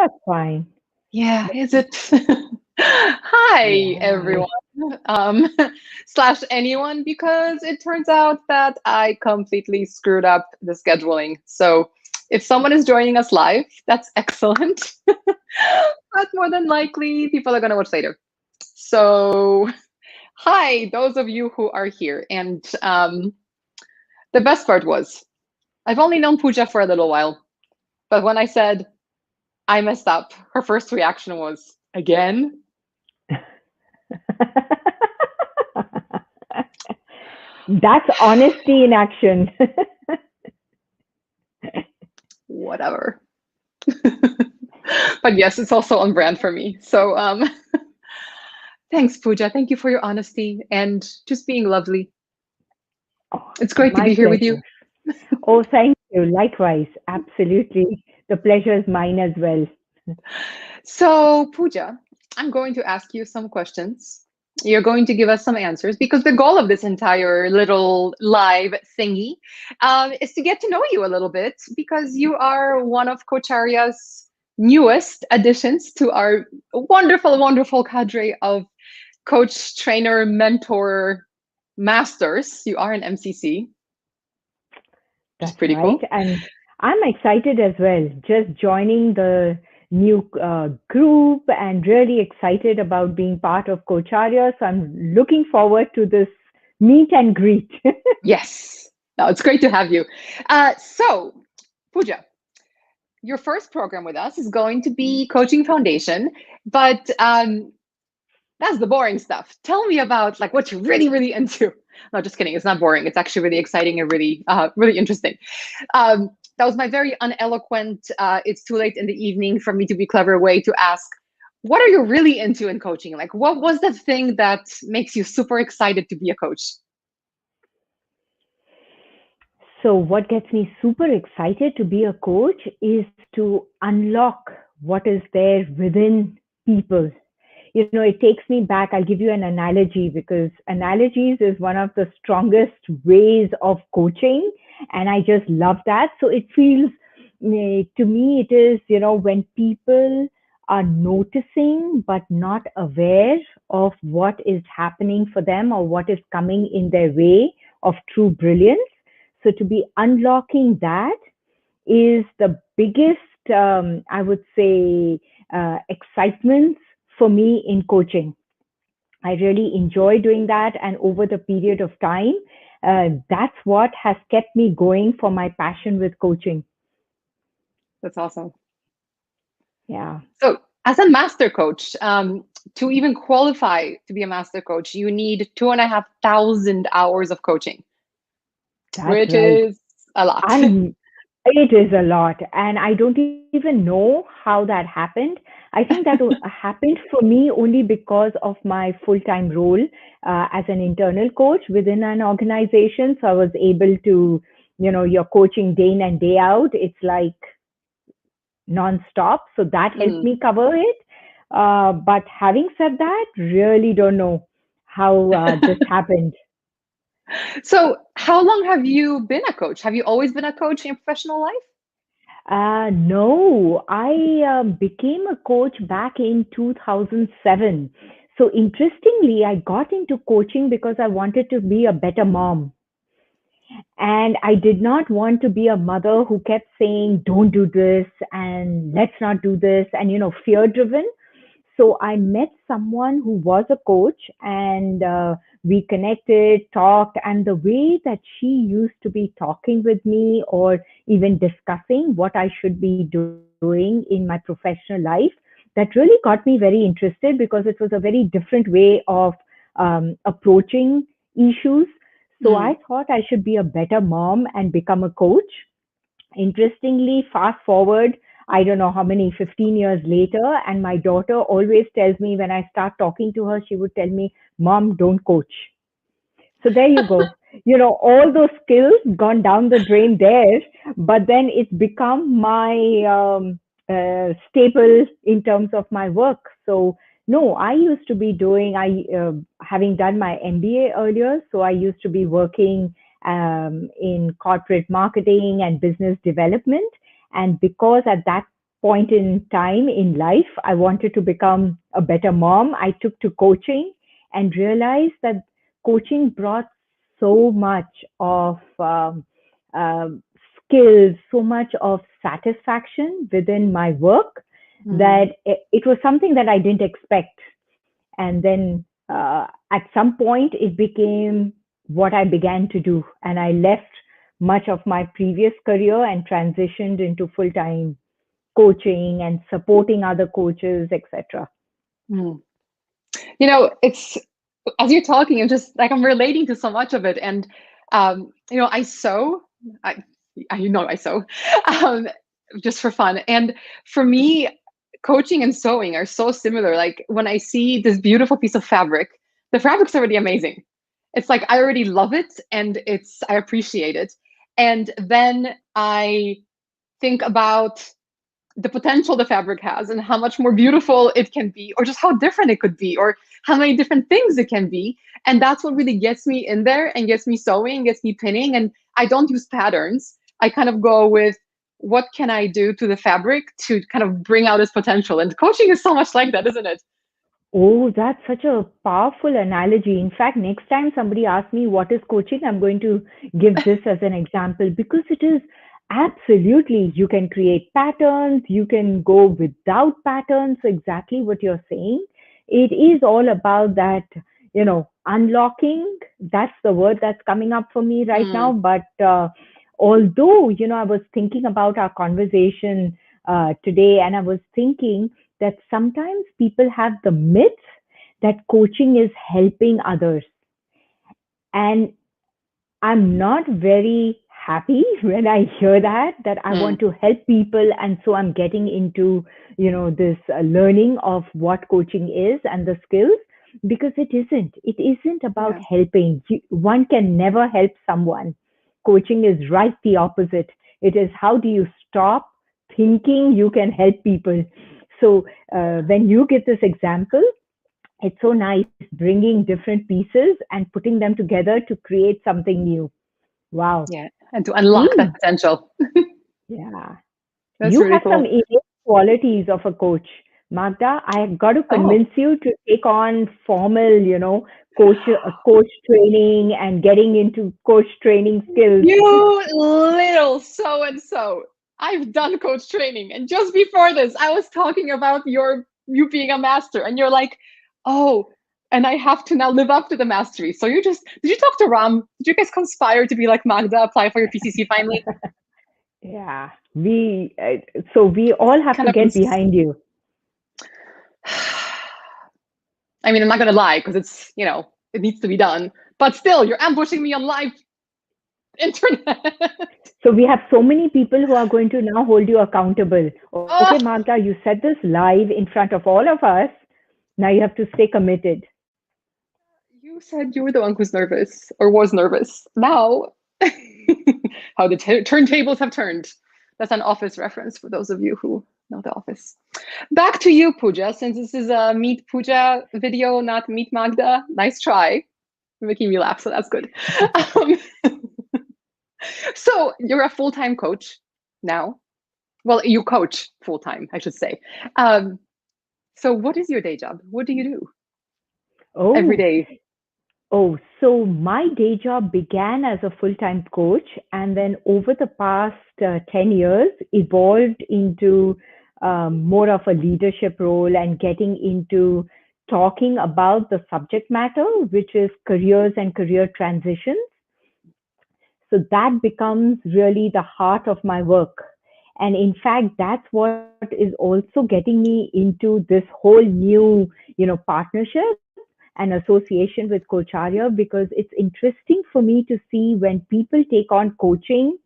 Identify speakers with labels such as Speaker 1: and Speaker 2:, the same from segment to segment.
Speaker 1: That's fine.
Speaker 2: Yeah, is it? Hi,
Speaker 1: Yeah.
Speaker 2: everyone, um, slash anyone, because it turns out that I completely screwed up the scheduling. So if someone is joining us live, that's excellent. But more than likely, people are going to watch later. So, hi, those of you who are here. And the best part was, I've only known Pooja for a little while, but when I said I messed up, her first reaction was, again?
Speaker 1: That's honesty in action.
Speaker 2: Whatever. But yes, it's also on brand for me. So thanks, Pooja. Thank you for your honesty and just being lovely.
Speaker 1: Oh,
Speaker 2: It's great to
Speaker 1: my
Speaker 2: be here with you.
Speaker 1: pleasure. Oh, thank you. Likewise. Absolutely. The pleasure is mine as well.
Speaker 2: So, Pooja, I'm going to ask you some questions. You're going to give us some answers because the goal of this entire little live thingy is to get to know you a little bit because you are one of Coacharia's newest additions to our wonderful, wonderful cadre of coach, trainer, mentor, masters. You are an MCC, which is
Speaker 1: That's
Speaker 2: pretty
Speaker 1: right.
Speaker 2: cool.
Speaker 1: And I'm excited as well, just joining the new group and really excited about being part of Cocharia. So I'm looking forward to this meet and greet.
Speaker 2: Yes. No, it's great to have you. So, Pooja, your first program with us is going to be Coaching Foundation, but that's the boring stuff. Tell me about like what you're really, really into. No, just kidding. It's not boring. It's actually really exciting and really, really interesting. That was my very uneloquent, it's too late in the evening for me to be clever way to ask, what are you really into in coaching? Like, what was the thing that makes you super excited to be a coach?
Speaker 1: So, what gets me super excited to be a coach is to unlock what is there within people. You know, it takes me back. I'll give you an analogy because analogies is one of the strongest ways of coaching. And I just love that. So, it feels to me, it is, when people are noticing but not aware of what is happening for them or what is coming in their way of true brilliance. So to be unlocking that is the biggest, I would say, excitement for me in coaching. I really enjoy doing that. And over the period of time, that's what has kept me going for my passion with coaching.
Speaker 2: That's awesome.
Speaker 1: Yeah,
Speaker 2: So, as a master coach, to even qualify to be a master coach, you need 2,500 hours of coaching,
Speaker 1: that's
Speaker 2: which
Speaker 1: right.
Speaker 2: is a lot.
Speaker 1: And it is a lot. And I don't even know how that happened. I think that happened for me only because of my full time role as an internal coach within an organization. So I was able to, you're coaching day in and day out. It's like nonstop. So that helped
Speaker 2: Mm.
Speaker 1: me cover it. But having said that, really don't know how this happened.
Speaker 2: So, how long have you been a coach? Have you always been a coach in your professional life?
Speaker 1: No, I became a coach back in 2007. So interestingly, I got into coaching because I wanted to be a better mom. And I did not want to be a mother who kept saying, don't do this and let's not do this, and, fear driven. So I met someone who was a coach and we connected, talked, and the way that she used to be talking with me or even discussing what I should be doing in my professional life, that really got me very interested because it was a very different way of approaching issues. So I
Speaker 2: Mm.
Speaker 1: thought I should be a better mom and become a coach. Interestingly, fast forward, I don't know how many, 15 years later, and my daughter always tells me when I start talking to her, she would tell me, Mom, don't coach. So there you go. All those skills gone down the drain there, but then it's become my staple in terms of my work. So no, I used to be doing, having done my MBA earlier, so I used to be working in corporate marketing and business development. And because at that point in time in life, I wanted to become a better mom. I took to coaching and realized that coaching brought so much of um, skills, so much of satisfaction within my work
Speaker 2: Mm,
Speaker 1: that it was something that I didn't expect. And then at some point, it became what I began to do. And I left much of my previous career and transitioned into full time coaching and supporting other coaches, etc.
Speaker 2: mm. It's as you're talking, I'm just like I'm relating to so much of it, and I sew. I, I sew, um, just for fun, and for me, coaching and sewing are so similar. Like when I see this beautiful piece of fabric, the fabric's already amazing. It's like I already love it, and I appreciate it, and then I think about the potential the fabric has and how much more beautiful it can be, or just how different it could be, or how many different things it can be. And that's what really gets me in there and gets me sewing, gets me pinning. And I don't use patterns. I kind of go with what can I do to the fabric to kind of bring out its potential. And coaching is so much like that, isn't it?
Speaker 1: Oh, that's such a powerful analogy. In fact, next time somebody asks me what is coaching, I'm going to give this as an example because it is absolutely, you can create patterns, you can go without patterns. So exactly what you're saying. It is all about that, unlocking. That's the word that's coming up for me right now.
Speaker 2: Mm,
Speaker 1: But although, I was thinking about our conversation today and I was thinking, that sometimes people have the myth that coaching is helping others. And I'm not very happy when I hear that I want
Speaker 2: mm,
Speaker 1: to help people. And so I'm getting into, this learning of what coaching is and the skills because it isn't about
Speaker 2: yeah,
Speaker 1: helping. One can never help someone. Coaching is right the opposite. It is how do you stop thinking you can help people. So when you give this example, it's so nice bringing different pieces and putting them together to create something new. Wow.
Speaker 2: yeah. And to unlock that
Speaker 1: See,
Speaker 2: potential.
Speaker 1: yeah.
Speaker 2: That's
Speaker 1: You
Speaker 2: really
Speaker 1: have some
Speaker 2: cool.
Speaker 1: innate qualities of a coach. Magda, I have got to
Speaker 2: Oh,
Speaker 1: convince you to take on formal, coach training and getting into coach training skills.
Speaker 2: you little so and so. I've done coach training. And just before this, I was talking about you being a master. And you're like, oh, and I have to now live up to the mastery. So did you talk to Ram? Did you guys conspire to be like Magda, apply for your PCC finally?
Speaker 1: Yeah. So we all have
Speaker 2: Kind
Speaker 1: to
Speaker 2: of
Speaker 1: get behind you.
Speaker 2: I mean, I'm not gonna lie, because it needs to be done. But still, you're ambushing me on live internet.
Speaker 1: So we have so many people who are going to now hold you accountable. Okay,
Speaker 2: Oh,
Speaker 1: Magda, you said this live in front of all of us. Now you have to stay committed.
Speaker 2: you said you were the one who's nervous or was nervous. Now, how the turntables have turned. That's an Office reference for those of you who know The Office. Back to you, Pooja, since this is a Meet Pooja video, not Meet Magda. Nice try. You're making me laugh, so that's good. Um, so you're a full-time coach now. Well, you coach full-time, I should say. Um, so what is your day job? What do you do every
Speaker 1: Oh,
Speaker 2: day?
Speaker 1: oh, so my day job began as a full-time coach and then over the past 10 years evolved into more of a leadership role and getting into talking about the subject matter, which is careers and career transitions. So that becomes really the heart of my work. And in fact, that's what is also getting me into this whole new, partnership and association with Coach Arya because it's interesting for me to see when people take on coaching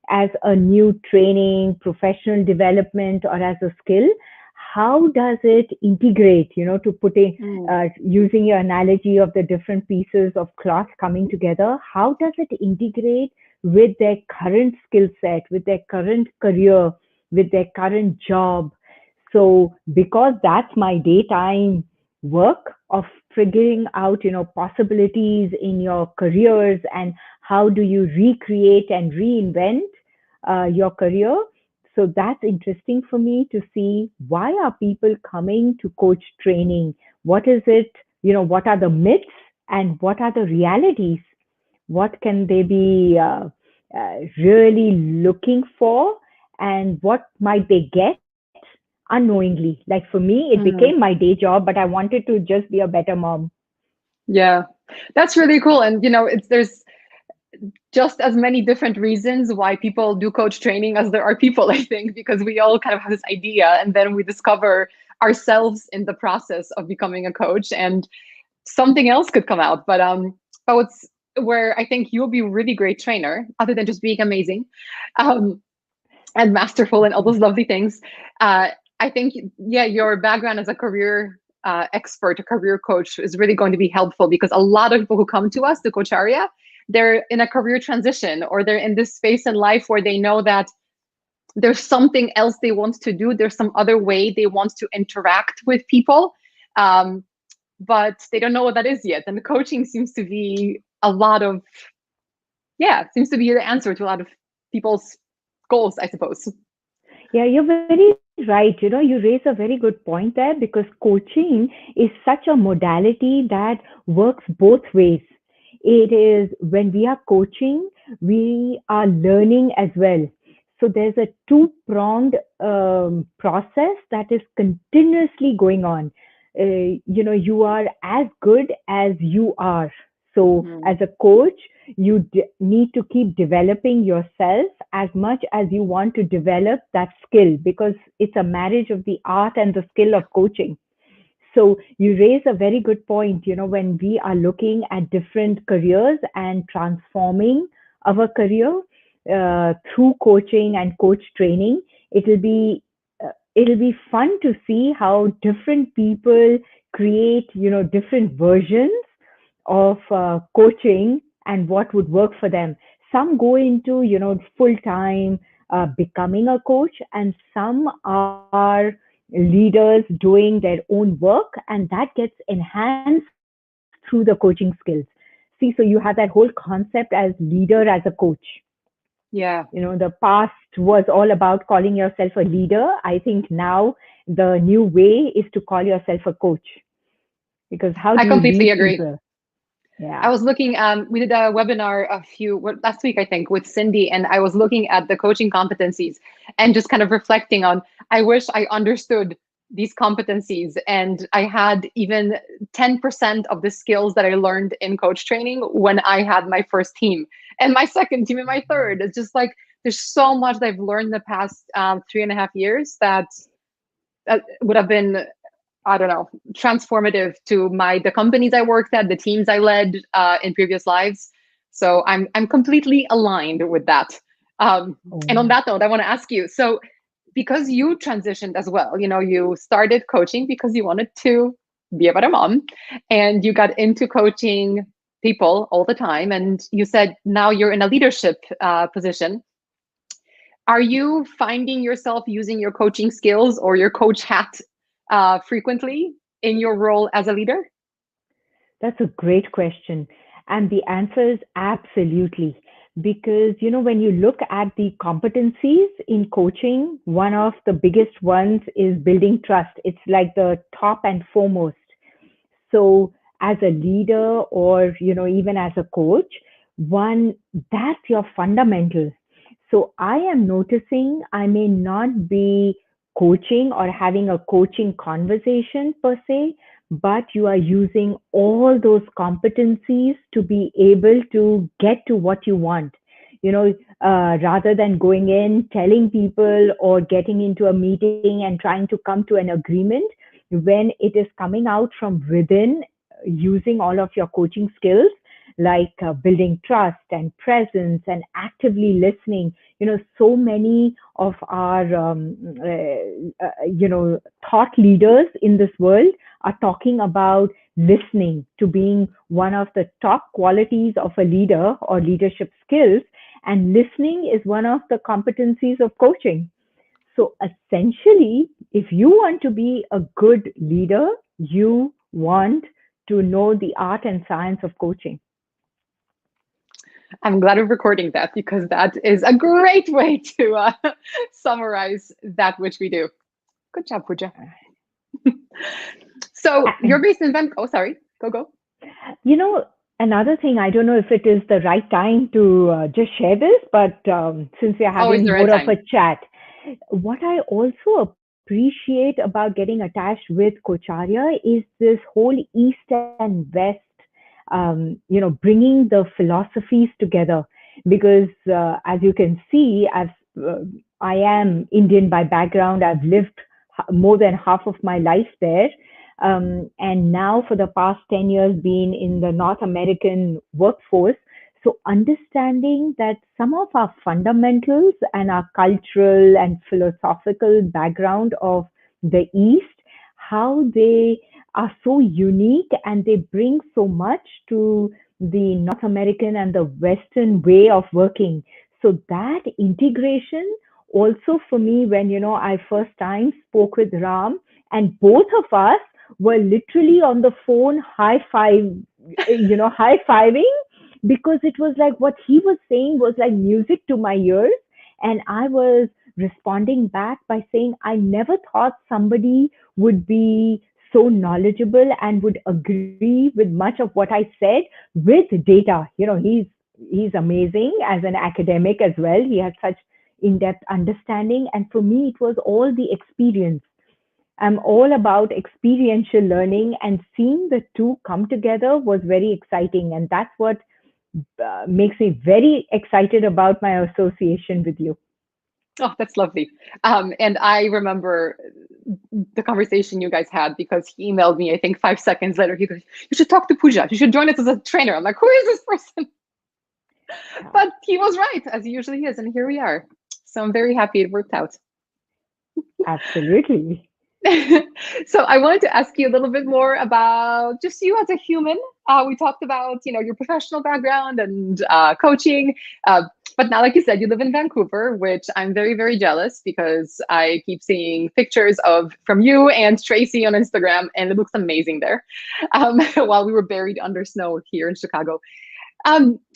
Speaker 1: as a new training, professional development, or as a skill, how does it integrate, to putting,
Speaker 2: Mm,
Speaker 1: using your analogy of the different pieces of cloth coming together, how does it integrate with their current skill set, with their current career, with their current job? So, because that's my daytime work of figuring out, possibilities in your careers and how do you recreate and reinvent your career. So that's interesting for me to see why are people coming to coach training? What is it? What are the myths and what are the realities? What can they be really looking for, and what might they get unknowingly? Like for me, it became my
Speaker 2: Mhm.
Speaker 1: day job, but I wanted to just be a better mom.
Speaker 2: Yeah, that's really cool. And there's just as many different reasons why people do coach training as there are people, I think, because we all kind of have this idea and then we discover ourselves in the process of becoming a coach and something else could come out. But what's where I think you'll be a really great trainer, other than just being amazing, um, and masterful and all those lovely things. Uh, I think, yeah, your background as a career expert, a career coach is really going to be helpful because a lot of people who come to us, the coach area, they're in a career transition or they're in this space in life where they know that there's something else they want to do. There's some other way they want to interact with people. Um, but they don't know what that is yet. And the coaching seems to be a lot of, yeah, seems to be the answer to a lot of people's goals, I suppose.
Speaker 1: Yeah, you're very right. You raise a very good point there because coaching is such a modality that works both ways. It is when we are coaching, we are learning as well. So there's a two-pronged process that is continuously going on. You are as good as you are. So as
Speaker 2: Mhm.
Speaker 1: a coach, you need to keep developing yourself as much as you want to develop that skill, because it's a marriage of the art and the skill of coaching. So you raise a very good point. When we are looking at different careers and transforming our career through coaching and coach training, it'll be it'll be fun to see how different people create different versions of coaching and what would work for them. Some go into full time becoming a coach, and some are leaders doing their own work, and that gets enhanced through the coaching skills. See, so you have that whole concept as leader, as a coach.
Speaker 2: Yeah,
Speaker 1: The past was all about calling yourself a leader. I think now the new way is to call yourself a coach, because how
Speaker 2: I
Speaker 1: do you
Speaker 2: completely
Speaker 1: lead
Speaker 2: agree.
Speaker 1: people?
Speaker 2: I
Speaker 1: Yeah.
Speaker 2: was looking, we did a webinar last week, I think, with Cindy, and I was looking at the coaching competencies and just kind of reflecting on, I wish I understood these competencies and I had even 10% of the skills that I learned in coach training when I had my first team and my second team and my third. It's just like, there's so much that I've learned in the past 3.5 years that would have been, I don't know, transformative to the companies I worked at, the teams I led in previous lives. So I'm completely aligned with that. And on
Speaker 1: Oh.
Speaker 2: that note, I want to ask you. So because you transitioned as well, you started coaching because you wanted to be a better mom, and you got into coaching people all the time, and you said now you're in a leadership position. Are you finding yourself using your coaching skills or your coach hat frequently in your role as a leader?
Speaker 1: That's a great question. And the answer is absolutely. Because, when you look at the competencies in coaching, one of the biggest ones is building trust. It's like the top and foremost. So, as a leader, or, even as a coach, one, that's your fundamental. So, I am noticing I may not be coaching or having a coaching conversation per se, but you are using all those competencies to be able to get to what you want. Rather than going in, telling people, or getting into a meeting and trying to come to an agreement, when it is coming out from within, using all of your coaching skills, like building trust and presence and actively listening. So many of our thought leaders in this world are talking about listening to being one of the top qualities of a leader or leadership skills, and listening is one of the competencies of coaching. So essentially, if you want to be a good leader, you want to know the art and science of coaching.
Speaker 2: I'm glad we're recording that because that is a great way to summarize that which we do. Good job, Pooja. So you're based in Vancouver. Oh, sorry. Go, go.
Speaker 1: You know, another thing, I don't know if it is the right time to just share this, but since we're
Speaker 2: Always
Speaker 1: having
Speaker 2: the right
Speaker 1: more of a
Speaker 2: time.
Speaker 1: chat, what I also appreciate about getting attached with Kocharya is this whole East and West, bringing the philosophies together. Because as you can see, uh, I am Indian by background. I've lived more than half of my life there. And now for the past 10 years been in the North American workforce. So understanding that some of our fundamentals and our cultural and philosophical background of the East, how they are so unique and they bring so much to the North American and the Western way of working. So that integration also for me, when I first time spoke with Ram, and both of us were literally on the phone high fiving, because it was like what he was saying was like music to my ears. And I was responding back by saying, I never thought somebody would be so knowledgeable and would agree with much of what I said with data. He's amazing as an academic as well. He has such in-depth understanding. And for me, it was all the experience. I'm all about experiential learning, and seeing the two come together was very exciting. And that's what makes me very excited about my association with you.
Speaker 2: Oh, that's lovely. And I remember the conversation you guys had because he emailed me, I think 5 seconds later. He goes, "You should talk to Pooja. You should join us as a trainer." I'm like, "Who is this person?"
Speaker 1: Yeah,
Speaker 2: But he was right, as he usually is. And here we are. So I'm very happy it worked out.
Speaker 1: absolutely.
Speaker 2: So I wanted to ask you a little bit more about just you as a human. We talked about your professional background and coaching, uh, but now, like you said, you live in Vancouver, which I'm very very jealous because I keep seeing pictures of from you and Tracy on Instagram, and it looks amazing there. While we were buried under snow here in Chicago.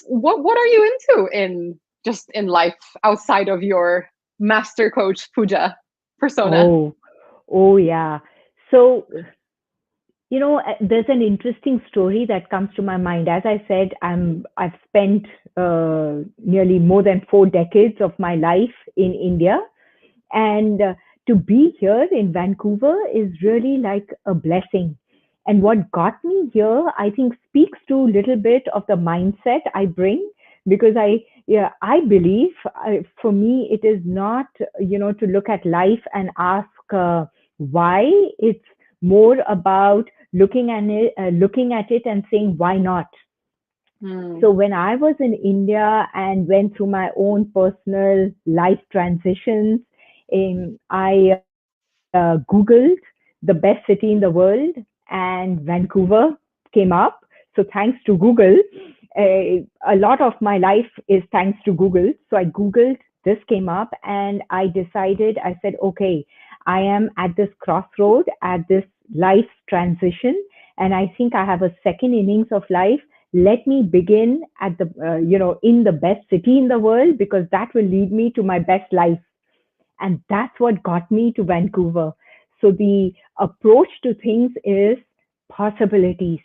Speaker 2: What are you into in just in life outside of your master coach Pooja persona?
Speaker 1: Oh, oh yeah. So, there's an interesting story that comes to my mind. As I said, I've spent nearly more than 4 decades of my life in India, and to be here in Vancouver is really like a blessing. And what got me here, I think, speaks to a little bit of the mindset I bring, because I believe, for me, it is not, to look at life and ask why. It's more about looking at it and saying, why not?
Speaker 2: Hmm.
Speaker 1: So when I was in India and went through my own personal life transitions, I Googled the best city in the world, and Vancouver came up. So thanks to Google, a lot of my life is thanks to Google. So I Googled, this came up, and I decided, I said, okay, I am at this crossroad, at this life transition, and I think I have a second innings of life. Let me begin at in the best city in the world, because that will lead me to my best life. And that's what got me to Vancouver. So the approach to things is possibilities.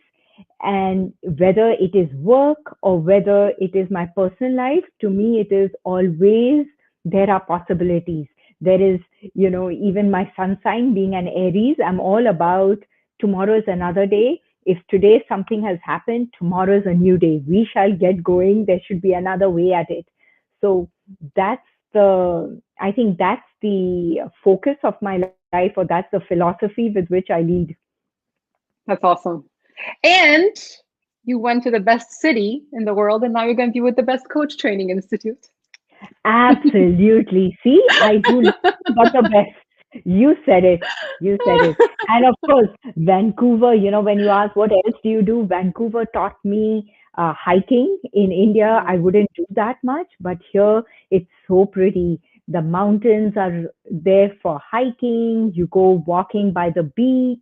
Speaker 1: And whether it is work or whether it is my personal life, to me, it is always there are possibilities. There is, even my sun sign being an Aries, I'm all about tomorrow is another day. If today something has happened, tomorrow is a new day. We shall get going. There should be another way at it. So that's I think that's the focus of my life, or that's the philosophy with which I lead.
Speaker 2: That's awesome. And you went to the best city in the world, and now you're going to be with the best coach training institute.
Speaker 1: Absolutely. See, I do nothing but the best. You said it. You said it. And of course, Vancouver, when you ask what else do you do, Vancouver taught me hiking. In India, I
Speaker 2: Mm.
Speaker 1: wouldn't do that much, but here it's so pretty. The mountains are there for hiking. You go walking by the beach.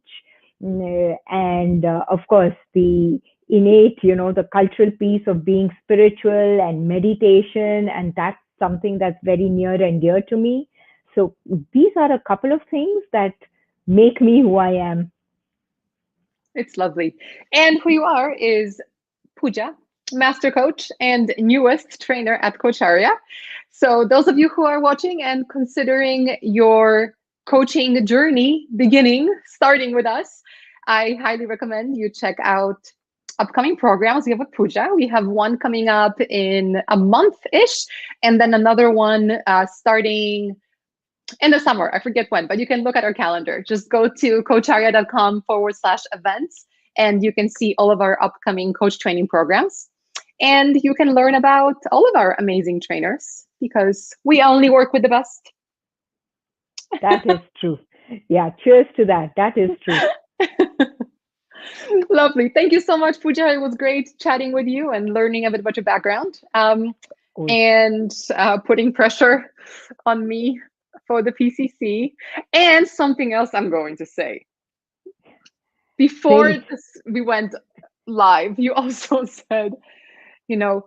Speaker 1: And of course, the innate, the cultural piece of being spiritual and meditation, and that's something that's very near and dear to me. So these are a couple of things that make me who I am.
Speaker 2: It's lovely. And who you are is Pooja, master coach and newest trainer at Coacharia. So, those of you who are watching and considering your coaching journey starting with us, I highly recommend you check out upcoming programs we have with Pooja. We have one coming up in a month ish, and then another one starting in the summer. I forget when, but you can look at our calendar. Just go to coacharia.com/events, and you can see all of our upcoming coach training programs. And you can learn about all of our amazing trainers because we only work with the best.
Speaker 1: That is true. Yeah, cheers to that. That is true.
Speaker 2: Lovely. Thank you so much, Pooja. It was great chatting with you and learning a bit about your background,
Speaker 1: Cool.
Speaker 2: and putting pressure on me for the PCC. And something else I'm going to say. Before
Speaker 1: Say,
Speaker 2: we went live, you also said, you know,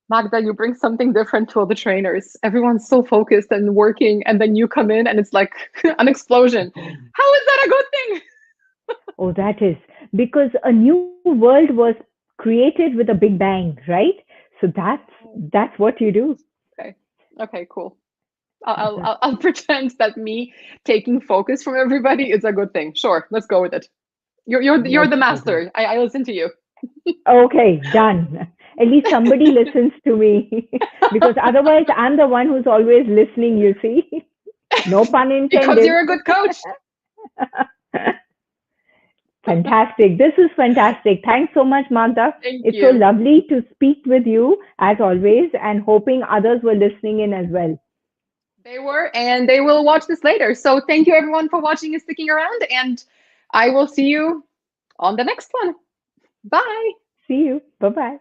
Speaker 2: Magda, you bring something different to all the trainers. Everyone's so focused and working, and then you come in and it's like an explosion. How is that a good thing?
Speaker 1: oh, that is because a new world was created with a big bang, right? So that's what you do.
Speaker 2: Okay. Okay, cool. I'll pretend that me taking focus from everybody is a good thing. Sure, let's go with it. You're
Speaker 1: Let's
Speaker 2: the
Speaker 1: go with it.
Speaker 2: master. I listen to you.
Speaker 1: Okay, done. At least somebody listens to me because otherwise I'm the one who's always listening, you see. No pun
Speaker 2: Because
Speaker 1: intended.
Speaker 2: you're a good coach.
Speaker 1: Fantastic. This is fantastic. Thanks so much, Magda.
Speaker 2: Thank
Speaker 1: It's so
Speaker 2: you.
Speaker 1: lovely to speak with you as always and hoping others were listening in as well.
Speaker 2: They were, and they will watch this later. So thank you everyone for watching and sticking around, and I will see you on the next one. Bye.
Speaker 1: See you. Bye bye.